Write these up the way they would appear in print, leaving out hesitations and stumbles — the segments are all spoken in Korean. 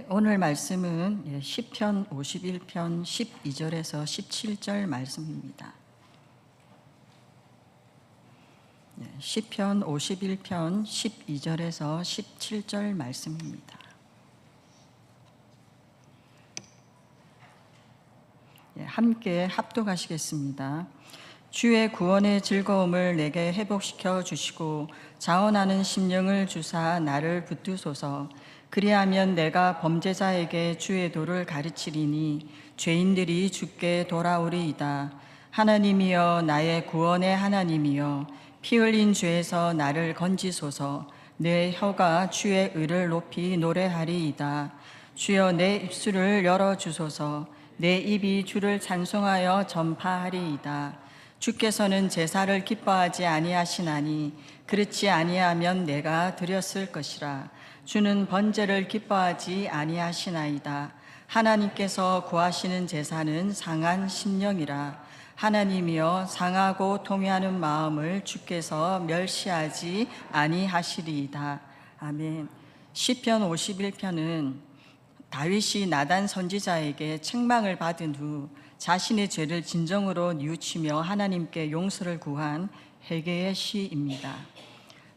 오늘 말씀은 시편 51편 12절에서 17절 말씀입니다. 시편 51편 12절에서 17절 말씀입니다. 함께 합독하시겠습니다. 주의 구원의 즐거움을 내게 회복시켜 주시고 자원하는 심령을 주사 나를 붙드소서. 그리하면 내가 범죄자에게 주의 도를 가르치리니 죄인들이 주께 돌아오리이다. 하나님이여, 나의 구원의 하나님이여, 피 흘린 죄에서 나를 건지소서. 내 혀가 주의 의를 높이 노래하리이다. 주여, 내 입술을 열어주소서. 내 입이 주를 찬송하여 전파하리이다. 주께서는 제사를 기뻐하지 아니하시나니 그렇지 아니하면 내가 드렸을 것이라. 주는 번제를 기뻐하지 아니하시나이다. 하나님께서 구하시는 제사는 상한 심령이라. 하나님이여, 상하고 통회하는 마음을 주께서 멸시하지 아니하시리이다. 아멘. 시편 51편은 다윗이 나단 선지자에게 책망을 받은 후 자신의 죄를 진정으로 뉘우치며 하나님께 용서를 구한 회개의 시입니다.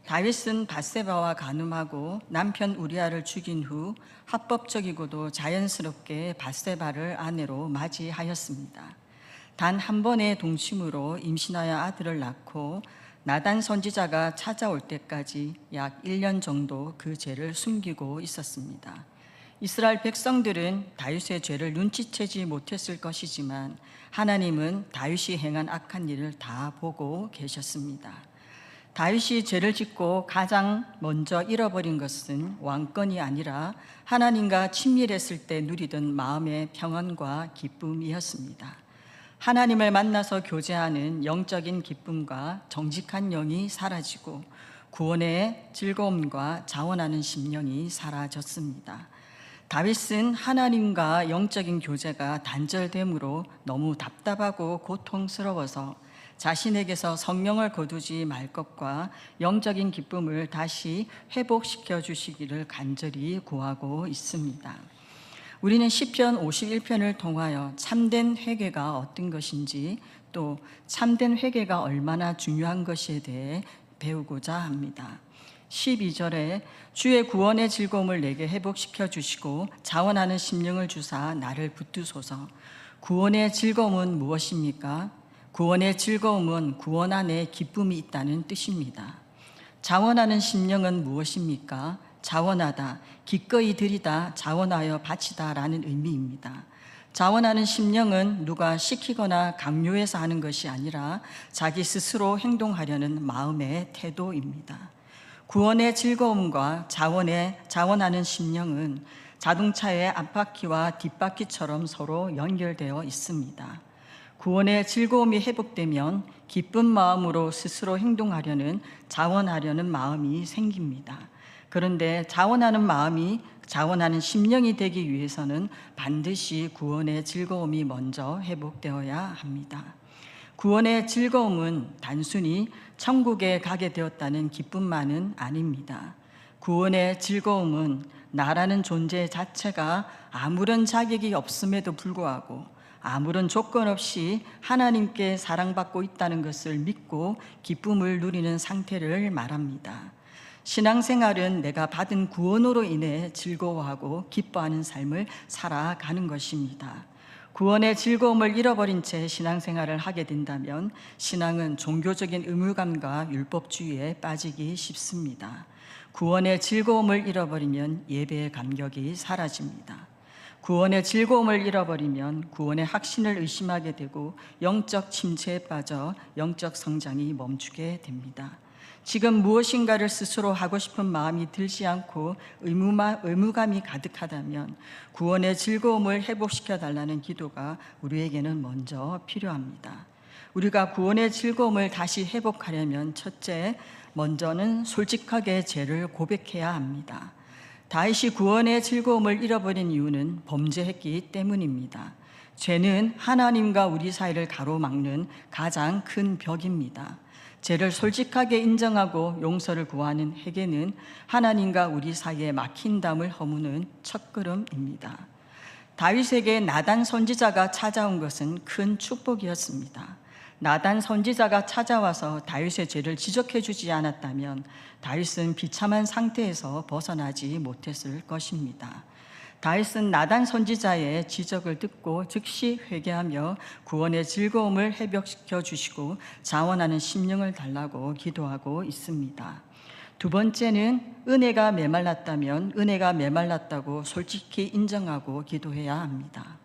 다윗은 밧세바와 간음하고 남편 우리아를 죽인 후 합법적이고도 자연스럽게 밧세바를 아내로 맞이하였습니다. 단 한 번의 동침으로 임신하여 아들을 낳고 나단 선지자가 찾아올 때까지 약 1년 정도 그 죄를 숨기고 있었습니다. 이스라엘 백성들은 다윗의 죄를 눈치채지 못했을 것이지만 하나님은 다윗이 행한 악한 일을 다 보고 계셨습니다. 다윗이 죄를 짓고 가장 먼저 잃어버린 것은 왕권이 아니라 하나님과 친밀했을 때 누리던 마음의 평안과 기쁨이었습니다. 하나님을 만나서 교제하는 영적인 기쁨과 정직한 영이 사라지고 구원의 즐거움과 자원하는 심령이 사라졌습니다. 다윗은 하나님과 영적인 교제가 단절됨으로 너무 답답하고 고통스러워서 자신에게서 성령을 거두지 말 것과 영적인 기쁨을 다시 회복시켜 주시기를 간절히 구하고 있습니다. 우리는 시편 51편을 통하여 참된 회개가 어떤 것인지, 또 참된 회개가 얼마나 중요한 것에 대해 배우고자 합니다. 12절에 주의 구원의 즐거움을 내게 회복시켜 주시고 자원하는 심령을 주사 나를 붙드소서. 구원의 즐거움은 무엇입니까? 구원의 즐거움은 구원 안에 기쁨이 있다는 뜻입니다. 자원하는 심령은 무엇입니까? 자원하다, 기꺼이 드리다, 자원하여 바치다 라는 의미입니다. 자원하는 심령은 누가 시키거나 강요해서 하는 것이 아니라 자기 스스로 행동하려는 마음의 태도입니다. 구원의 즐거움과 자원하는 심령은 자동차의 앞바퀴와 뒷바퀴처럼 서로 연결되어 있습니다. 구원의 즐거움이 회복되면 기쁜 마음으로 스스로 행동하려는, 자원하려는 마음이 생깁니다. 그런데 자원하는 심령이 되기 위해서는 반드시 구원의 즐거움이 먼저 회복되어야 합니다. 구원의 즐거움은 단순히 천국에 가게 되었다는 기쁨만은 아닙니다. 구원의 즐거움은 나라는 존재 자체가 아무런 자격이 없음에도 불구하고 아무런 조건 없이 하나님께 사랑받고 있다는 것을 믿고 기쁨을 누리는 상태를 말합니다. 신앙생활은 내가 받은 구원으로 인해 즐거워하고 기뻐하는 삶을 살아가는 것입니다. 구원의 즐거움을 잃어버린 채 신앙생활을 하게 된다면 신앙은 종교적인 의무감과 율법주의에 빠지기 쉽습니다. 구원의 즐거움을 잃어버리면 예배의 감격이 사라집니다. 구원의 즐거움을 잃어버리면 구원의 확신을 의심하게 되고 영적 침체에 빠져 영적 성장이 멈추게 됩니다. 지금 무엇인가를 스스로 하고 싶은 마음이 들지 않고 의무감이 가득하다면 구원의 즐거움을 회복시켜 달라는 기도가 우리에게는 먼저 필요합니다. 우리가 구원의 즐거움을 다시 회복하려면 첫째, 먼저는 솔직하게 죄를 고백해야 합니다. 다윗이 구원의 즐거움을 잃어버린 이유는 범죄했기 때문입니다. 죄는 하나님과 우리 사이를 가로막는 가장 큰 벽입니다. 죄를 솔직하게 인정하고 용서를 구하는 회개는 하나님과 우리 사이에 막힌 담을 허무는 첫걸음입니다. 다윗에게 나단 선지자가 찾아온 것은 큰 축복이었습니다. 나단 선지자가 찾아와서 다윗의 죄를 지적해 주지 않았다면 다윗은 비참한 상태에서 벗어나지 못했을 것입니다. 다윗은 나단 선지자의 지적을 듣고 즉시 회개하며 구원의 즐거움을 회복시켜 주시고 자원하는 심령을 달라고 기도하고 있습니다. 두 번째는 은혜가 메말랐다면 은혜가 메말랐다고 솔직히 인정하고 기도해야 합니다.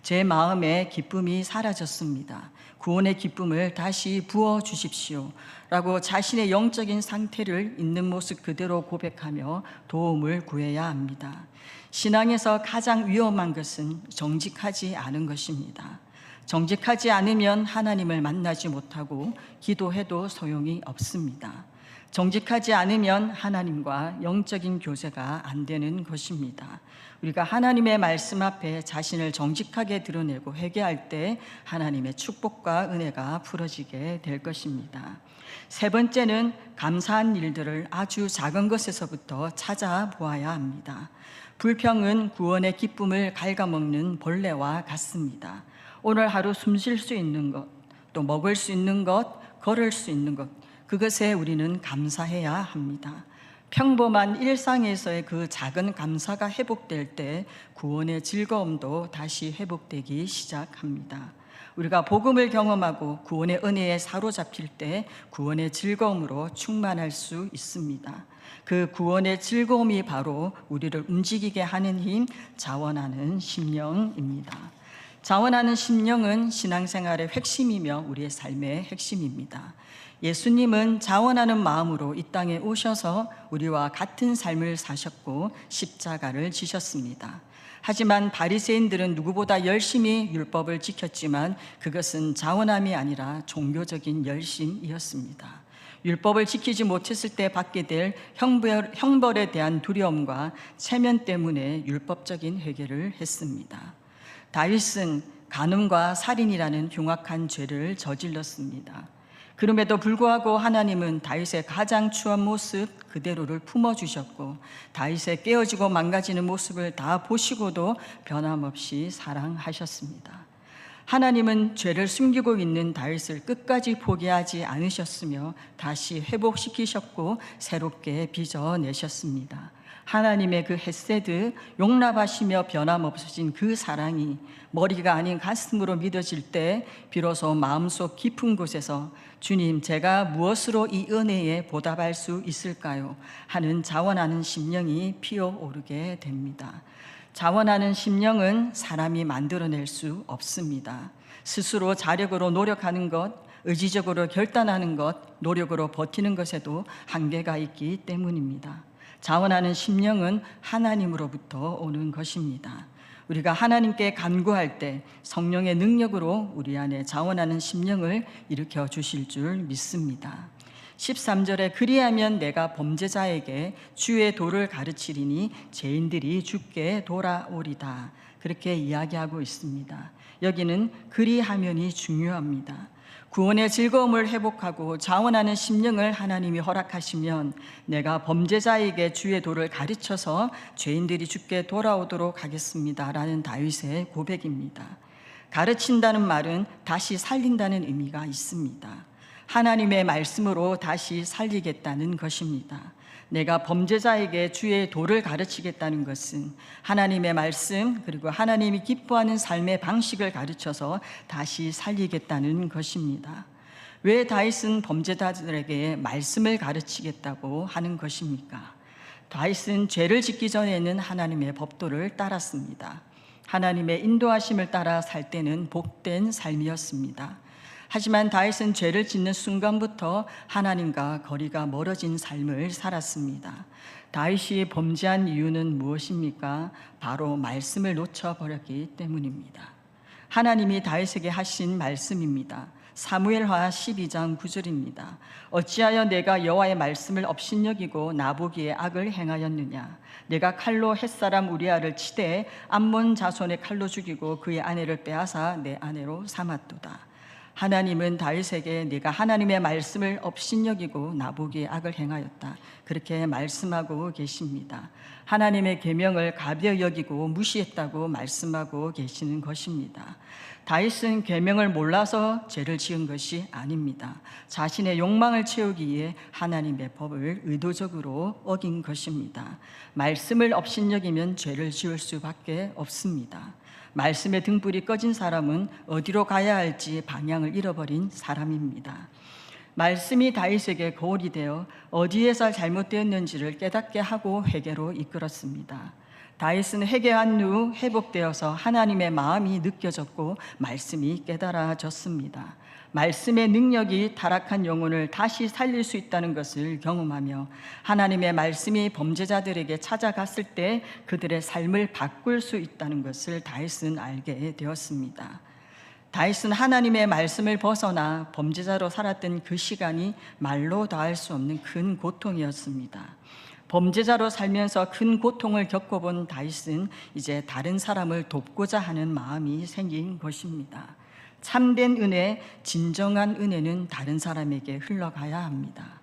제 마음에 기쁨이 사라졌습니다. 구원의 기쁨을 다시 부어 주십시오 라고 자신의 영적인 상태를 있는 모습 그대로 고백하며 도움을 구해야 합니다. 신앙에서 가장 위험한 것은 정직하지 않은 것입니다. 정직하지 않으면 하나님을 만나지 못하고 기도해도 소용이 없습니다. 정직하지 않으면 하나님과 영적인 교제가 안 되는 것입니다. 우리가 하나님의 말씀 앞에 자신을 정직하게 드러내고 회개할 때 하나님의 축복과 은혜가 풀어지게 될 것입니다. 세 번째는 감사한 일들을 아주 작은 것에서부터 찾아보아야 합니다. 불평은 구원의 기쁨을 갉아먹는 벌레와 같습니다. 오늘 하루 숨 쉴 수 있는 것, 또 먹을 수 있는 것, 걸을 수 있는 것, 그것에 우리는 감사해야 합니다. 평범한 일상에서의 그 작은 감사가 회복될 때 구원의 즐거움도 다시 회복되기 시작합니다. 우리가 복음을 경험하고 구원의 은혜에 사로잡힐 때 구원의 즐거움으로 충만할 수 있습니다. 그 구원의 즐거움이 바로 우리를 움직이게 하는 힘, 자원하는 심령입니다. 자원하는 심령은 신앙생활의 핵심이며 우리의 삶의 핵심입니다. 예수님은 자원하는 마음으로 이 땅에 오셔서 우리와 같은 삶을 사셨고 십자가를 지셨습니다. 하지만 바리새인들은 누구보다 열심히 율법을 지켰지만 그것은 자원함이 아니라 종교적인 열심이었습니다. 율법을 지키지 못했을 때 받게 될 형벌에 대한 두려움과 체면 때문에 율법적인 회개를 했습니다. 다윗은 간음과 살인이라는 흉악한 죄를 저질렀습니다. 그럼에도 불구하고 하나님은 다윗의 가장 추한 모습 그대로를 품어주셨고 다윗의 깨어지고 망가지는 모습을 다 보시고도 변함없이 사랑하셨습니다. 하나님은 죄를 숨기고 있는 다윗을 끝까지 포기하지 않으셨으며 다시 회복시키셨고 새롭게 빚어내셨습니다. 하나님의 그 헤세드, 용납하시며 변함없으신 그 사랑이 머리가 아닌 가슴으로 믿어질 때 비로소 마음속 깊은 곳에서 주님, 제가 무엇으로 이 은혜에 보답할 수 있을까요? 하는 자원하는 심령이 피어오르게 됩니다. 자원하는 심령은 사람이 만들어낼 수 없습니다. 스스로 자력으로 노력하는 것, 의지적으로 결단하는 것, 노력으로 버티는 것에도 한계가 있기 때문입니다. 자원하는 심령은 하나님으로부터 오는 것입니다. 우리가 하나님께 간구할 때 성령의 능력으로 우리 안에 자원하는 심령을 일으켜 주실 줄 믿습니다. 13절에 그리하면 내가 범죄자에게 주의 도를 가르치리니 죄인들이 주께 돌아오리다. 그렇게 이야기하고 있습니다. 여기는 그리하면이 중요합니다. 구원의 즐거움을 회복하고 자원하는 심령을 하나님이 허락하시면 내가 범죄자에게 주의 도를 가르쳐서 죄인들이 주께 돌아오도록 하겠습니다 라는 다윗의 고백입니다. 가르친다는 말은 다시 살린다는 의미가 있습니다. 하나님의 말씀으로 다시 살리겠다는 것입니다. 내가 범죄자에게 주의 도를 가르치겠다는 것은 하나님의 말씀 그리고 하나님이 기뻐하는 삶의 방식을 가르쳐서 다시 살리겠다는 것입니다. 왜 다윗은 범죄자들에게 말씀을 가르치겠다고 하는 것입니까? 다윗은 죄를 짓기 전에는 하나님의 법도를 따랐습니다. 하나님의 인도하심을 따라 살 때는 복된 삶이었습니다. 하지만 다윗은 죄를 짓는 순간부터 하나님과 거리가 멀어진 삶을 살았습니다. 다윗이 범죄한 이유는 무엇입니까? 바로 말씀을 놓쳐버렸기 때문입니다. 하나님이 다윗에게 하신 말씀입니다. 사무엘하 12장 9절입니다. 어찌하여 내가 여호와의 말씀을 업신여기고 나보기에 악을 행하였느냐? 내가 칼로 햇사람 우리아를 치되 암몬 자손의 칼로 죽이고 그의 아내를 빼앗아 내 아내로 삼았도다. 하나님은 다윗에게 네가 하나님의 말씀을 업신여기고 나보기에 악을 행하였다, 그렇게 말씀하고 계십니다. 하나님의 계명을 가벼이 여기고 무시했다고 말씀하고 계시는 것입니다. 다윗은 계명을 몰라서 죄를 지은 것이 아닙니다. 자신의 욕망을 채우기 위해 하나님의 법을 의도적으로 어긴 것입니다. 말씀을 업신여기면 죄를 지을 수밖에 없습니다. 말씀의 등불이 꺼진 사람은 어디로 가야 할지 방향을 잃어버린 사람입니다. 말씀이 다윗에게 거울이 되어 어디에서 잘못되었는지를 깨닫게 하고 회개로 이끌었습니다. 다윗은 회개한 후 회복되어서 하나님의 마음이 느껴졌고 말씀이 깨달아졌습니다. 말씀의 능력이 타락한 영혼을 다시 살릴 수 있다는 것을 경험하며 하나님의 말씀이 범죄자들에게 찾아갔을 때 그들의 삶을 바꿀 수 있다는 것을 다윗은 알게 되었습니다. 다윗은 하나님의 말씀을 벗어나 범죄자로 살았던 그 시간이 말로 다할 수 없는 큰 고통이었습니다. 범죄자로 살면서 큰 고통을 겪어본 다윗은 이제 다른 사람을 돕고자 하는 마음이 생긴 것입니다. 참된 은혜, 진정한 은혜는 다른 사람에게 흘러가야 합니다.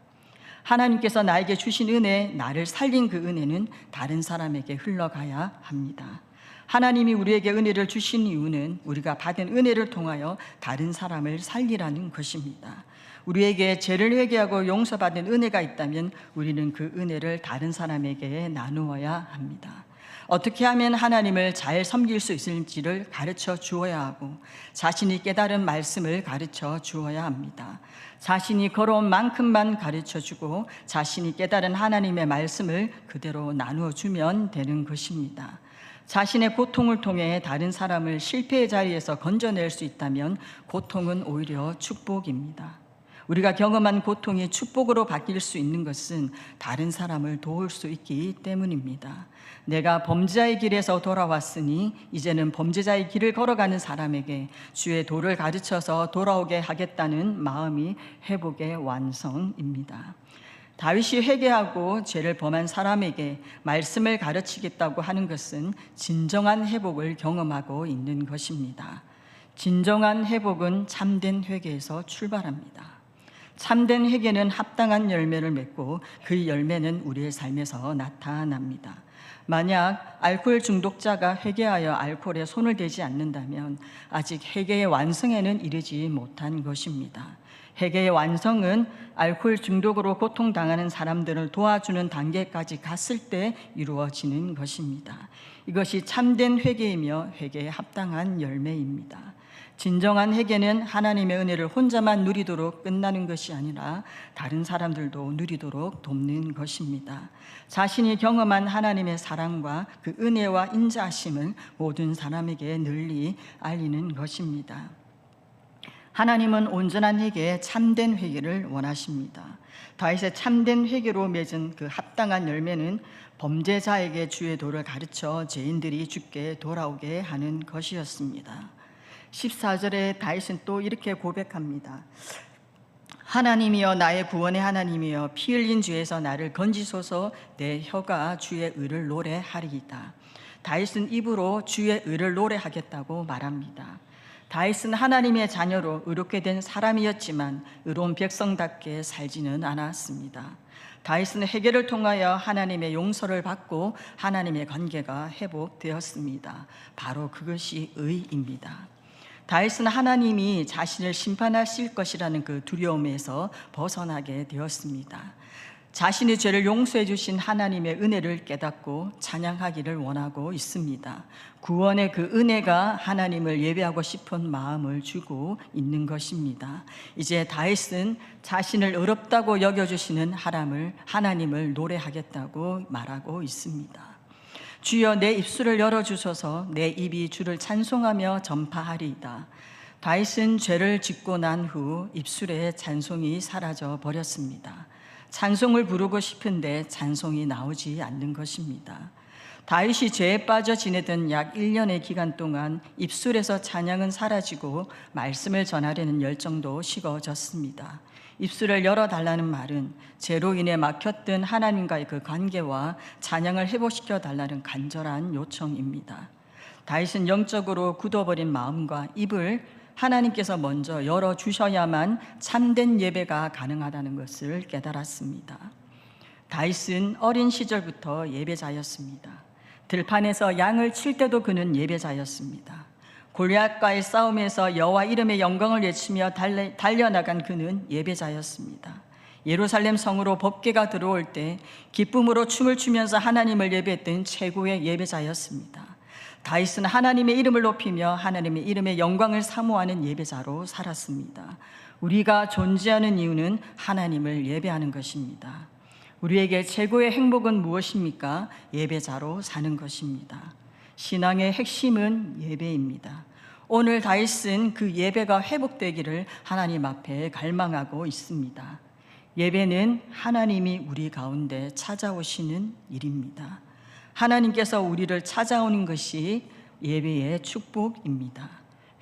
하나님께서 나에게 주신 은혜, 나를 살린 그 은혜는 다른 사람에게 흘러가야 합니다. 하나님이 우리에게 은혜를 주신 이유는 우리가 받은 은혜를 통하여 다른 사람을 살리라는 것입니다. 우리에게 죄를 회개하고 용서받은 은혜가 있다면 우리는 그 은혜를 다른 사람에게 나누어야 합니다. 어떻게 하면 하나님을 잘 섬길 수 있을지를 가르쳐 주어야 하고 자신이 깨달은 말씀을 가르쳐 주어야 합니다. 자신이 걸어온 만큼만 가르쳐 주고 자신이 깨달은 하나님의 말씀을 그대로 나누어 주면 되는 것입니다. 자신의 고통을 통해 다른 사람을 실패의 자리에서 건져낼 수 있다면 고통은 오히려 축복입니다. 우리가 경험한 고통이 축복으로 바뀔 수 있는 것은 다른 사람을 도울 수 있기 때문입니다. 내가 범죄자의 길에서 돌아왔으니 이제는 범죄자의 길을 걸어가는 사람에게 주의 도를 가르쳐서 돌아오게 하겠다는 마음이 회복의 완성입니다. 다윗이 회개하고 죄를 범한 사람에게 말씀을 가르치겠다고 하는 것은 진정한 회복을 경험하고 있는 것입니다. 진정한 회복은 참된 회개에서 출발합니다. 참된 회개는 합당한 열매를 맺고 그 열매는 우리의 삶에서 나타납니다. 만약 알코올 중독자가 회개하여 알코올에 손을 대지 않는다면 아직 회개의 완성에는 이르지 못한 것입니다. 회개의 완성은 알코올 중독으로 고통당하는 사람들을 도와주는 단계까지 갔을 때 이루어지는 것입니다. 이것이 참된 회개이며 회개에 합당한 열매입니다. 진정한 회개는 하나님의 은혜를 혼자만 누리도록 끝나는 것이 아니라 다른 사람들도 누리도록 돕는 것입니다. 자신이 경험한 하나님의 사랑과 그 은혜와 인자하심을 모든 사람에게 널리 알리는 것입니다. 하나님은 온전한 회개에 참된 회개를 원하십니다. 다윗의 참된 회개로 맺은 그 합당한 열매는 범죄자에게 주의 도를 가르쳐 죄인들이 주께 돌아오게 하는 것이었습니다. 14절에 다윗은 또 이렇게 고백합니다. 하나님이여 나의 구원의 하나님이여 피 흘린 죄에서 나를 건지소서. 내 혀가 주의 의를 노래하리이다. 다윗은 입으로 주의 의를 노래하겠다고 말합니다. 다윗은 하나님의 자녀로 의롭게 된 사람이었지만 의로운 백성답게 살지는 않았습니다. 다윗은 회개를 통하여 하나님의 용서를 받고 하나님의 관계가 회복되었습니다. 바로 그것이 의입니다. 다윗은 하나님이 자신을 심판하실 것이라는 그 두려움에서 벗어나게 되었습니다. 자신의 죄를 용서해 주신 하나님의 은혜를 깨닫고 찬양하기를 원하고 있습니다. 구원의 그 은혜가 하나님을 예배하고 싶은 마음을 주고 있는 것입니다. 이제 다윗은 자신을 의롭다고 여겨주시는 하나님을 노래하겠다고 말하고 있습니다. 주여 내 입술을 열어주소서. 내 입이 주를 찬송하며 전파하리이다. 다윗은 죄를 짓고 난 후 입술의 찬송이 사라져 버렸습니다. 찬송을 부르고 싶은데 찬송이 나오지 않는 것입니다. 다윗이 죄에 빠져 지내던 약 1년의 기간 동안 입술에서 찬양은 사라지고 말씀을 전하려는 열정도 식어졌습니다. 입술을 열어달라는 말은 죄로 인해 막혔던 하나님과의 그 관계와 찬양을 회복시켜 달라는 간절한 요청입니다. 다윗은 영적으로 굳어버린 마음과 입을 하나님께서 먼저 열어주셔야만 참된 예배가 가능하다는 것을 깨달았습니다. 다윗은 어린 시절부터 예배자였습니다. 들판에서 양을 칠 때도 그는 예배자였습니다. 골리앗과의 싸움에서 여호와 이름의 영광을 외치며 달려나간 그는 예배자였습니다. 예루살렘 성으로 법궤가 들어올 때 기쁨으로 춤을 추면서 하나님을 예배했던 최고의 예배자였습니다. 다윗은 하나님의 이름을 높이며 하나님의 이름의 영광을 사모하는 예배자로 살았습니다. 우리가 존재하는 이유는 하나님을 예배하는 것입니다. 우리에게 최고의 행복은 무엇입니까? 예배자로 사는 것입니다. 신앙의 핵심은 예배입니다. 오늘 다윗은 그 예배가 회복되기를 하나님 앞에 갈망하고 있습니다. 예배는 하나님이 우리 가운데 찾아오시는 일입니다. 하나님께서 우리를 찾아오는 것이 예배의 축복입니다.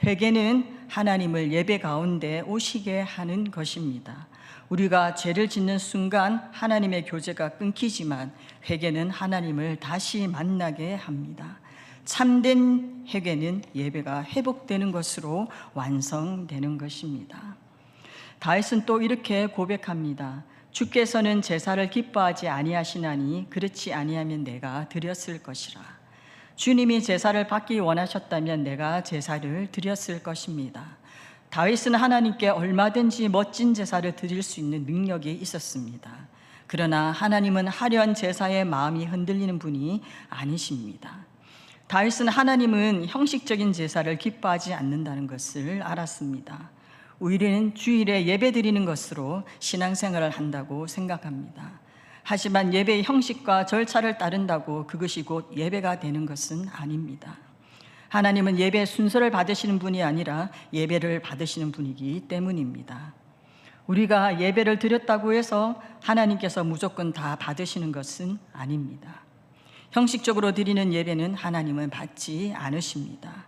회개는 하나님을 예배 가운데 오시게 하는 것입니다. 우리가 죄를 짓는 순간 하나님의 교제가 끊기지만 회개는 하나님을 다시 만나게 합니다. 참된 회개는 예배가 회복되는 것으로 완성되는 것입니다. 다윗은 또 이렇게 고백합니다. 주께서는 제사를 기뻐하지 아니하시나니 그렇지 아니하면 내가 드렸을 것이라. 주님이 제사를 받기 원하셨다면 내가 제사를 드렸을 것입니다. 다윗은 하나님께 얼마든지 멋진 제사를 드릴 수 있는 능력이 있었습니다. 그러나 하나님은 화려한 제사에 마음이 흔들리는 분이 아니십니다. 다윗은 하나님은 형식적인 제사를 기뻐하지 않는다는 것을 알았습니다. 우리는 주일에 예배 드리는 것으로 신앙생활을 한다고 생각합니다. 하지만 예배의 형식과 절차를 따른다고 그것이 곧 예배가 되는 것은 아닙니다. 하나님은 예배 순서를 받으시는 분이 아니라 예배를 받으시는 분이기 때문입니다. 우리가 예배를 드렸다고 해서 하나님께서 무조건 다 받으시는 것은 아닙니다. 형식적으로 드리는 예배는 하나님은 받지 않으십니다.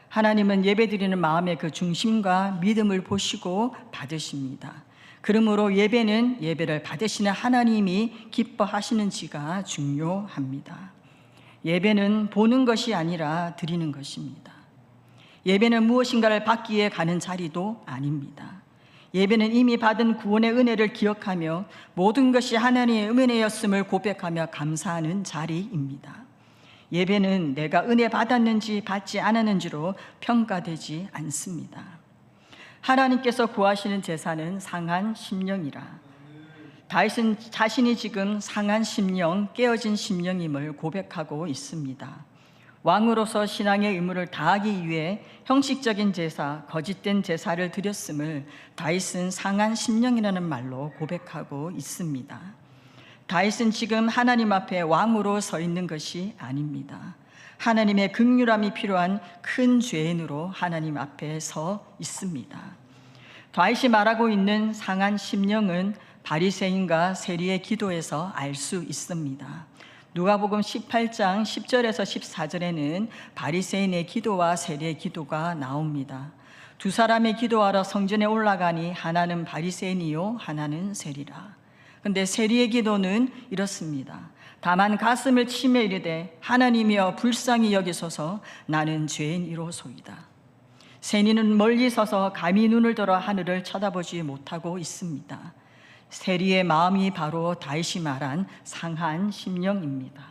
하나님은 예배드리는 마음의 그 중심과 믿음을 보시고 받으십니다. 그러므로 예배는 예배를 받으시는 하나님이 기뻐하시는지가 중요합니다. 예배는 보는 것이 아니라 드리는 것입니다. 예배는 무엇인가를 받기 위해 가는 자리도 아닙니다. 예배는 이미 받은 구원의 은혜를 기억하며 모든 것이 하나님의 은혜였음을 고백하며 감사하는 자리입니다. 예배는 내가 은혜 받았는지 받지 않았는지로 평가되지 않습니다. 하나님께서 구하시는 제사는 상한 심령이라. 다윗은 자신이 지금 상한 심령, 깨어진 심령임을 고백하고 있습니다. 왕으로서 신앙의 의무를 다하기 위해 형식적인 제사, 거짓된 제사를 드렸음을 다윗은 상한 심령이라는 말로 고백하고 있습니다. 다윗은 지금 하나님 앞에 왕으로 서 있는 것이 아닙니다. 하나님의 긍휼함이 필요한 큰 죄인으로 하나님 앞에 서 있습니다. 다윗이 말하고 있는 상한 심령은 바리새인과 세리의 기도에서 알 수 있습니다. 누가복음 18장 10절에서 14절에는 바리새인의 기도와 세리의 기도가 나옵니다. 두 사람의 기도하러 성전에 올라가니 하나는 바리새인이요 하나는 세리라. 근데 세리의 기도는 이렇습니다. 다만 가슴을 치며 이르되 하나님이여 불쌍히 여기소서 나는 죄인이로소이다. 세리는 멀리 서서 감히 눈을 들어 하늘을 쳐다보지 못하고 있습니다. 세리의 마음이 바로 다윗이 말한 상한 심령입니다.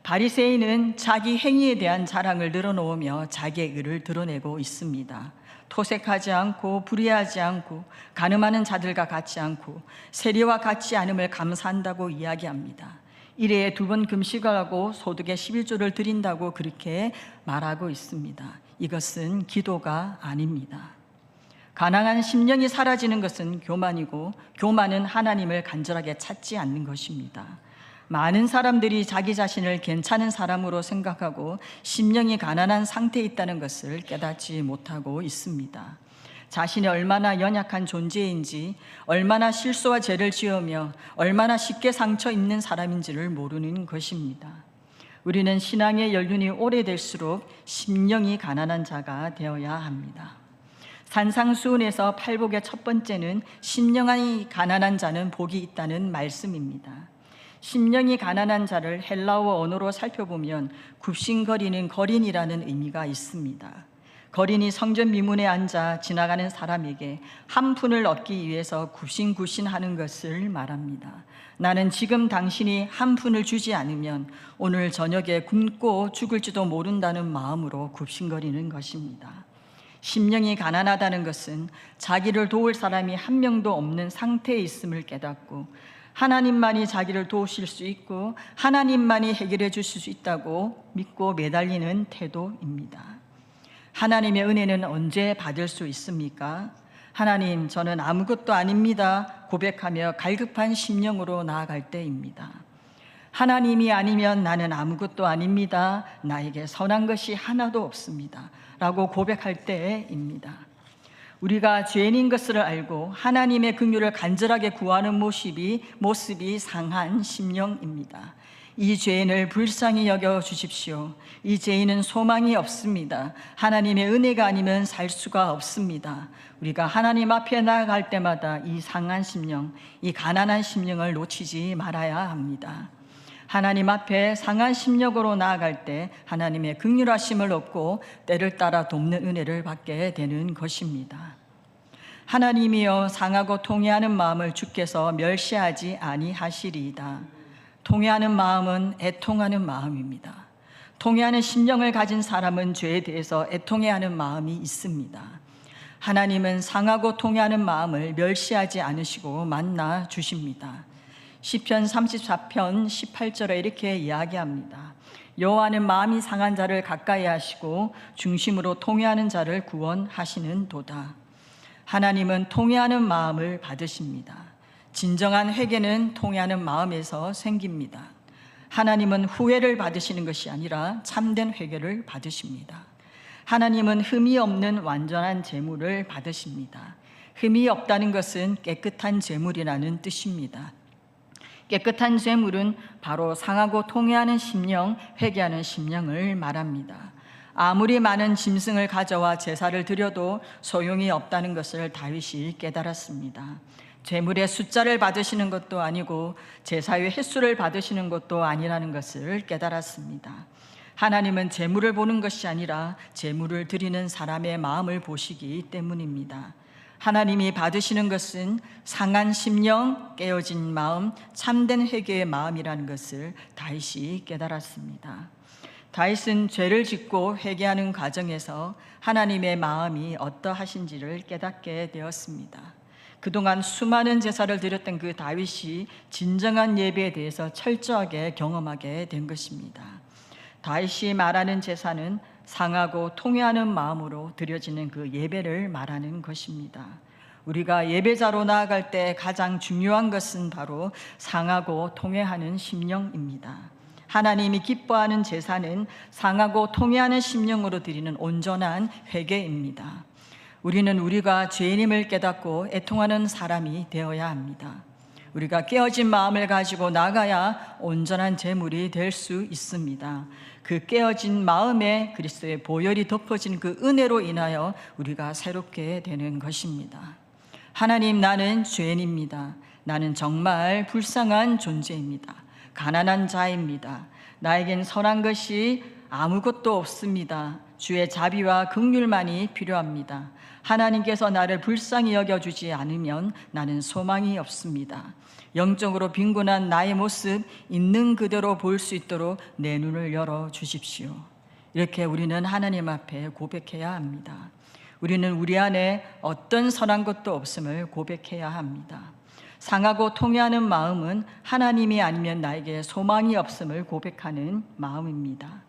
바리새인은 자기 행위에 대한 자랑을 늘어놓으며 자기의 의를 드러내고 있습니다. 토색하지 않고 불의하지 않고 간음하는 자들과 같지 않고 세리와 같지 않음을 감사한다고 이야기합니다. 일회에 2번 금식을 하고 소득의 11조를 드린다고 그렇게 말하고 있습니다. 이것은 기도가 아닙니다. 가난한 심령이 사라지는 것은 교만이고 교만은 하나님을 간절하게 찾지 않는 것입니다. 많은 사람들이 자기 자신을 괜찮은 사람으로 생각하고 심령이 가난한 상태에 있다는 것을 깨닫지 못하고 있습니다. 자신이 얼마나 연약한 존재인지, 얼마나 실수와 죄를 지으며 얼마나 쉽게 상처 입는 사람인지를 모르는 것입니다. 우리는 신앙의 연륜이 오래될수록 심령이 가난한 자가 되어야 합니다. 산상수훈에서 팔복의 첫 번째는 심령이 가난한 자는 복이 있다는 말씀입니다. 심령이 가난한 자를 헬라어 언어로 살펴보면 굽신거리는 거린이라는 의미가 있습니다. 거린이 성전 미문에 앉아 지나가는 사람에게 한 푼을 얻기 위해서 굽신굽신하는 것을 말합니다. 나는 지금 당신이 한 푼을 주지 않으면 오늘 저녁에 굶고 죽을지도 모른다는 마음으로 굽신거리는 것입니다. 심령이 가난하다는 것은 자기를 도울 사람이 한 명도 없는 상태에 있음을 깨닫고 하나님만이 자기를 도우실 수 있고 하나님만이 해결해 주실 수 있다고 믿고 매달리는 태도입니다. 하나님의 은혜는 언제 받을 수 있습니까? 하나님, 저는 아무것도 아닙니다 고백하며 갈급한 심령으로 나아갈 때입니다. 하나님이 아니면 나는 아무것도 아닙니다, 나에게 선한 것이 하나도 없습니다 라고 고백할 때입니다. 우리가 죄인인 것을 알고 하나님의 긍휼을 간절하게 구하는 모습이 상한 심령입니다. 이 죄인을 불쌍히 여겨 주십시오. 이 죄인은 소망이 없습니다. 하나님의 은혜가 아니면 살 수가 없습니다. 우리가 하나님 앞에 나아갈 때마다 이 상한 심령, 이 가난한 심령을 놓치지 말아야 합니다. 하나님 앞에 상한 심령으로 나아갈 때 하나님의 긍휼하심을 얻고 때를 따라 돕는 은혜를 받게 되는 것입니다. 하나님이여, 상하고 통회하는 마음을 주께서 멸시하지 아니하시리이다. 통회하는 마음은 애통하는 마음입니다. 통회하는 심령을 가진 사람은 죄에 대해서 애통해하는 마음이 있습니다. 하나님은 상하고 통회하는 마음을 멸시하지 않으시고 만나 주십니다. 시편 34편 18절에 이렇게 이야기합니다. 여호와는 마음이 상한 자를 가까이 하시고 중심으로 통회하는 자를 구원하시는 도다. 하나님은 통회하는 마음을 받으십니다. 진정한 회개는 통회하는 마음에서 생깁니다. 하나님은 후회를 받으시는 것이 아니라 참된 회개를 받으십니다. 하나님은 흠이 없는 완전한 제물을 받으십니다. 흠이 없다는 것은 깨끗한 제물이라는 뜻입니다. 깨끗한 제물은 바로 상하고 통회하는 심령, 회개하는 심령을 말합니다. 아무리 많은 짐승을 가져와 제사를 드려도 소용이 없다는 것을 다윗이 깨달았습니다. 제물의 숫자를 받으시는 것도 아니고 제사의 횟수를 받으시는 것도 아니라는 것을 깨달았습니다. 하나님은 제물을 보는 것이 아니라 제물을 드리는 사람의 마음을 보시기 때문입니다. 하나님이 받으시는 것은 상한 심령, 깨어진 마음, 참된 회개의 마음이라는 것을 다윗이 깨달았습니다. 다윗은 죄를 짓고 회개하는 과정에서 하나님의 마음이 어떠하신지를 깨닫게 되었습니다. 그동안 수많은 제사를 드렸던 그 다윗이 진정한 예배에 대해서 철저하게 경험하게 된 것입니다. 다윗이 말하는 제사는 상하고 통회하는 마음으로 드려지는 그 예배를 말하는 것입니다. 우리가 예배자로 나아갈 때 가장 중요한 것은 바로 상하고 통회하는 심령입니다. 하나님이 기뻐하는 제사는 상하고 통회하는 심령으로 드리는 온전한 회개입니다. 우리는 우리가 죄인임을 깨닫고 애통하는 사람이 되어야 합니다. 우리가 깨어진 마음을 가지고 나가야 온전한 제물이 될 수 있습니다. 그 깨어진 마음에 그리스도의 보혈이 덮어진 그 은혜로 인하여 우리가 새롭게 되는 것입니다. 하나님, 나는 죄인입니다. 나는 정말 불쌍한 존재입니다. 가난한 자입니다. 나에겐 선한 것이 아무것도 없습니다. 주의 자비와 긍휼만이 필요합니다. 하나님께서 나를 불쌍히 여겨주지 않으면 나는 소망이 없습니다. 영적으로 빈곤한 나의 모습 있는 그대로 볼 수 있도록 내 눈을 열어 주십시오. 이렇게 우리는 하나님 앞에 고백해야 합니다. 우리는 우리 안에 어떤 선한 것도 없음을 고백해야 합니다. 상하고 통회하는 마음은 하나님이 아니면 나에게 소망이 없음을 고백하는 마음입니다.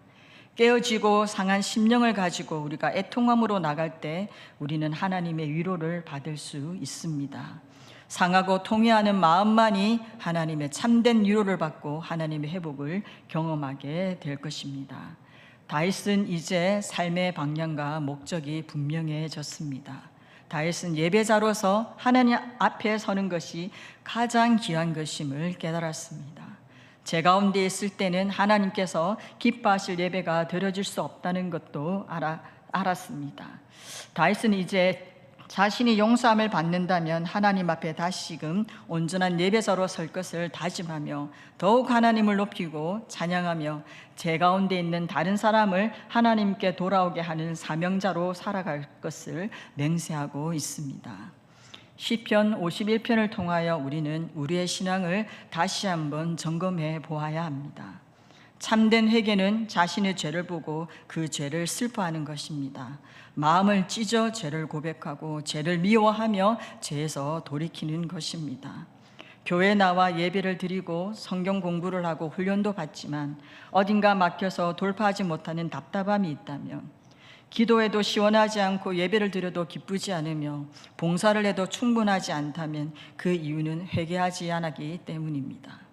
깨어지고 상한 심령을 가지고 우리가 애통함으로 나갈 때 우리는 하나님의 위로를 받을 수 있습니다. 상하고 통회하는 마음만이 하나님의 참된 위로를 받고 하나님의 회복을 경험하게 될 것입니다. 다윗은 이제 삶의 방향과 목적이 분명해졌습니다. 다윗은 예배자로서 하나님 앞에 서는 것이 가장 귀한 것임을 깨달았습니다. 제 가운데 있을 때는 하나님께서 기뻐하실 예배가 드려질 수 없다는 것도 알았습니다. 다윗은 이제 자신이 용서함을 받는다면 하나님 앞에 다시금 온전한 예배자로 설 것을 다짐하며 더욱 하나님을 높이고 찬양하며 제 가운데 있는 다른 사람을 하나님께 돌아오게 하는 사명자로 살아갈 것을 맹세하고 있습니다. 시편 51편을 통하여 우리는 우리의 신앙을 다시 한번 점검해 보아야 합니다. 참된 회개는 자신의 죄를 보고 그 죄를 슬퍼하는 것입니다. 마음을 찢어 죄를 고백하고 죄를 미워하며 죄에서 돌이키는 것입니다. 교회에 나와 예배를 드리고 성경 공부를 하고 훈련도 받지만 어딘가 막혀서 돌파하지 못하는 답답함이 있다면, 기도해도 시원하지 않고 예배를 드려도 기쁘지 않으며 봉사를 해도 충분하지 않다면 그 이유는 회개하지 않았기 때문입니다.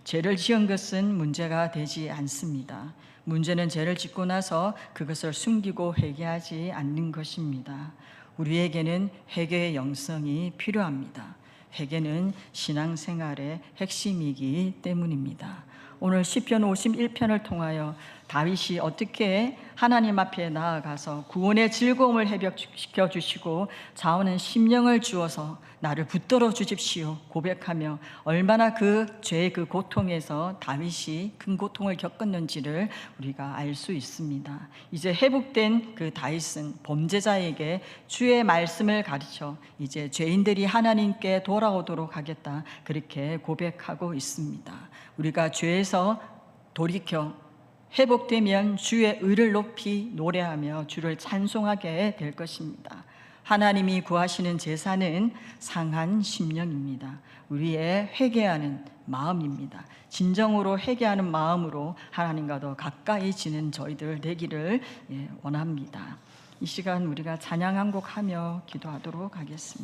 죄를 지은 것은 문제가 되지 않습니다. 문제는 죄를 짓고 나서 그것을 숨기고 회개하지 않는 것입니다. 우리에게는 회개의 영성이 필요합니다. 회개는 신앙생활의 핵심이기 때문입니다. 오늘 시편 51편을 통하여 다윗이 어떻게 하나님 앞에 나아가서 구원의 즐거움을 회복시켜 주시고 자원한 심령을 주어서 나를 붙들어 주십시오 고백하며 얼마나 그 죄의 그 고통에서 다윗이 큰 고통을 겪었는지를 우리가 알 수 있습니다. 이제 회복된 그 다윗은 범죄자에게 주의 말씀을 가르쳐 이제 죄인들이 하나님께 돌아오도록 하겠다, 그렇게 고백하고 있습니다. 우리가 죄에서 돌이켜 회복되면 주의 의를 높이 노래하며 주를 찬송하게 될 것입니다. 하나님이 구하시는 제사는 상한 심령입니다. 우리의 회개하는 마음입니다. 진정으로 회개하는 마음으로 하나님과 더 가까이 지는 저희들 되기를 원합니다. 이 시간 우리가 찬양 한 곡 하며 기도하도록 하겠습니다.